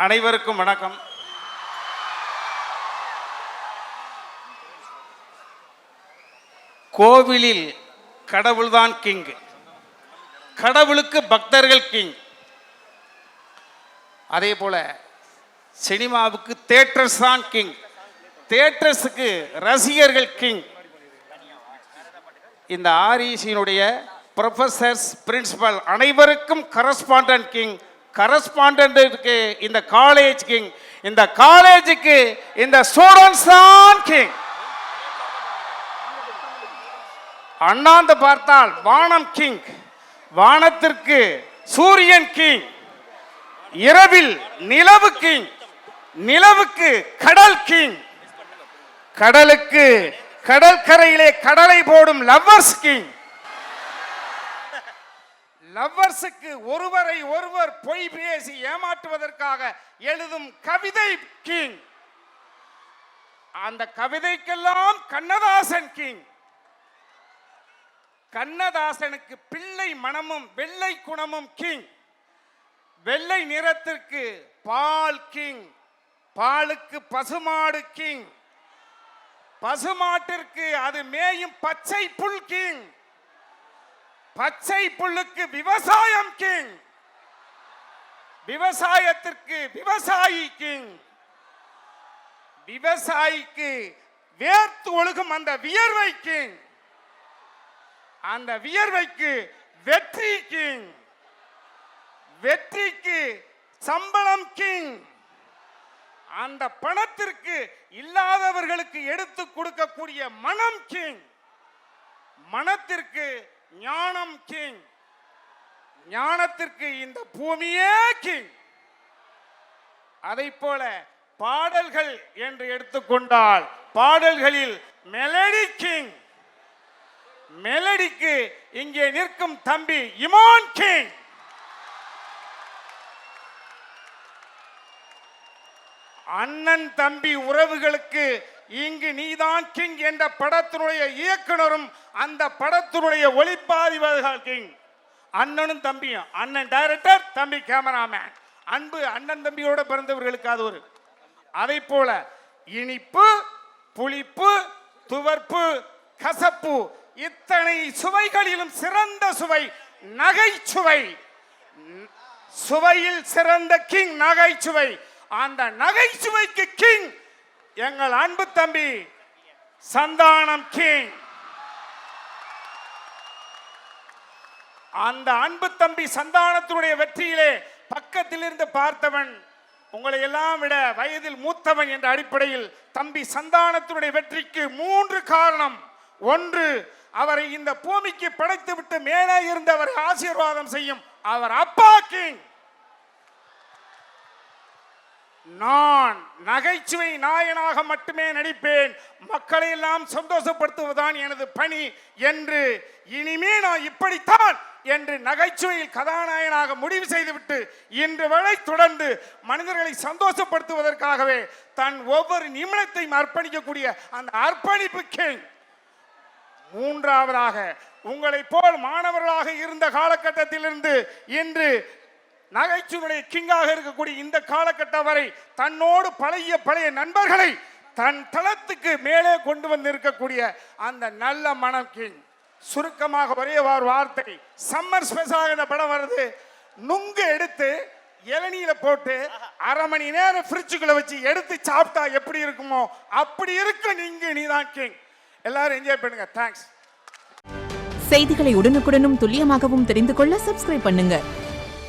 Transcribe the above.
அனைவருக்கும் வணக்கம். கோவிலில் கடவுள்தான் கிங், கடவுளுக்கு பக்தர்கள் கிங். அதே போல சினிமாவுக்கு தியேட்டர்ஸ் தான் கிங், தியேட்டர்ஸுக்கு ரசிகர்கள் கிங். இந்த ஆர்இசியினுடைய ப்ரொஃபசர்ஸ், பிரின்சிபல் அனைவருக்கும் கரஸ்பாண்டன்ட் கிங், கரஸ்பாண்டன்ட்டுக்கு இந்த காலேஜ் கிங், இந்த காலேஜுக்கு இந்த ஸ்டூடெண்ட்ஸ் தான் கிங். அண்ணாந்து பார்த்தால் வானம் கிங், வானத்திற்கு சூரியன் கிங், இரவில் நிலவு கிங், நிலவுக்கு கடல் கிங், கடலுக்கு கடற்கரையிலே கடலை போடும் லவ்வர்ஸ் கிங், லவ்வர்ஸுக்கு ஒருவரை ஒருவர் பொய் பேசி ஏமாற்றுவதற்காக எழுதும் கவிதை கிங், அந்த கவிதைக்கெல்லாம் கண்ணதாசன் கிங். கண்ணதாசனுக்கு பிள்ளை மனமும் வெள்ளை குணமும் கிங், வெள்ளை நிறத்திற்கு பால் கிங், பாலுக்கு பசுமாடு கிங், பசுமாட்டிற்கு அது மேயும் பச்சை புல் கிங், பச்சை புல்லுக்கு விவசாயம் கிங், விவசாயத்திற்கு விவசாயி கிங், விவசாயிக்கு வேர்த்து ஒழுகும் அந்த வியர்வை கிங், அந்த வியர்வைக்கு வெற்றி கிங், வெற்றிக்கு சம்பளம் கிங், அந்த பணத்திற்கு இல்லாதவர்களுக்கு எடுத்து கொடுக்கக்கூடிய மனம் கிங், மனத்திற்கு ஞானம் கிங், ஞானத்திற்கு இந்த பூமியே கிங். அதை போல பாடல்கள் என்று எடுத்துக்கொண்டால் பாடல்களில் மெலடி கிங், மெலடிக்கு இங்கே நிற்கும் தம்பி இமான் கிங். அண்ணன் தம்பி உறவுகளுக்கு இங்கு நீதான் கிங் என்ற படத்தினுடைய இயக்குனரும் அந்த படத்தினுடைய ஒளிப்பாதிவாளர்கள் கிங். அண்ணனும் தம்பியும், அண்ணன் டைரக்டர், தம்பி கேமராமேன். அன்பு அண்ணன் தம்பியோட பிறந்தவர்களுக்கு அது ஒரு. அதை போல இனிப்பு, புளிப்பு, துவர்ப்பு, கசப்பு, இத்தனை சுவைகளிலும் சிறந்த சுவை நகைச்சுவை. சுவையில் சிறந்த கிங் நகைச்சுவை. அந்த நகைச்சுவைக்கு கிங் எங்கள் அன்பு தம்பி சந்தானம் கிங். அந்த அன்பு தம்பி சந்தானத்தினுடைய வெற்றியிலே பக்கத்தில் இருந்து பார்த்தவன், உங்களை எல்லாம் விட வயதில் மூத்தவன் என்ற அடிப்படையில் தம்பி சந்தானத்தினுடைய வெற்றிக்கு 3 காரணம். ஒன்று, அவரை இந்த பூமிக்கு படைத்து விட்டு மேலே இருந்து அவரை ஆசீர்வாதம் செய்யும் அவர் அப்பா கிங். நான் நகைச்சுவை நாயனாக மட்டுமே நடிப்பேன், மக்களை எல்லாம் சந்தோஷப்படுத்துவதுதான் எனது பணி என்று, இனிமே நான் இப்படித்தான் என்று நகைச்சுவையில் கதாநாயகனாக முடிவு செய்துவிட்டு இன்று வரை தொடர்ந்து மனிதர்களை சந்தோஷப்படுத்துவதற்காகவே தன் ஒவ்வொரு நிமிடத்தையும் அர்ப்பணிக்கக்கூடிய அந்த அர்ப்பணிப்பு கிங். மூன்றாவதாக, உங்களை போல் மாணவர்களாக இருந்த காலகட்டத்திலிருந்து இன்று நகைச்சுவையுடைய கிங்காக இருக்கக்கூடிய இந்த காலகட்டம் வரை தன்னோடு பழைய நண்பர்களை தன் தளத்துக்கு மேலே கொண்டு வந்து இருக்கக்கூடிய அந்த நல்ல மனம் கிங். சுருக்கமாக ஒரே வார்த்தை, சம்மர் ஸ்பெஷலாக இந்த படம் வருது. நுங்கு எடுத்து இளநீல போட்டு 1/2 மணி நேரம் ஃப்ரிட்ஜுக்குள்ள வச்சு எடுத்து சாப்பிட்டா எப்படி இருக்குமோ அப்படி இருக்கு நீதான் கிங். எல்லாரும் என்ஜாய் பண்ணுங்க. தேங்க்ஸ். செய்திகளை உடனுக்குடனும் துல்லியமாகவும் தெரிந்து கொள்ள சப்ஸ்கிரைப் பண்ணுங்க.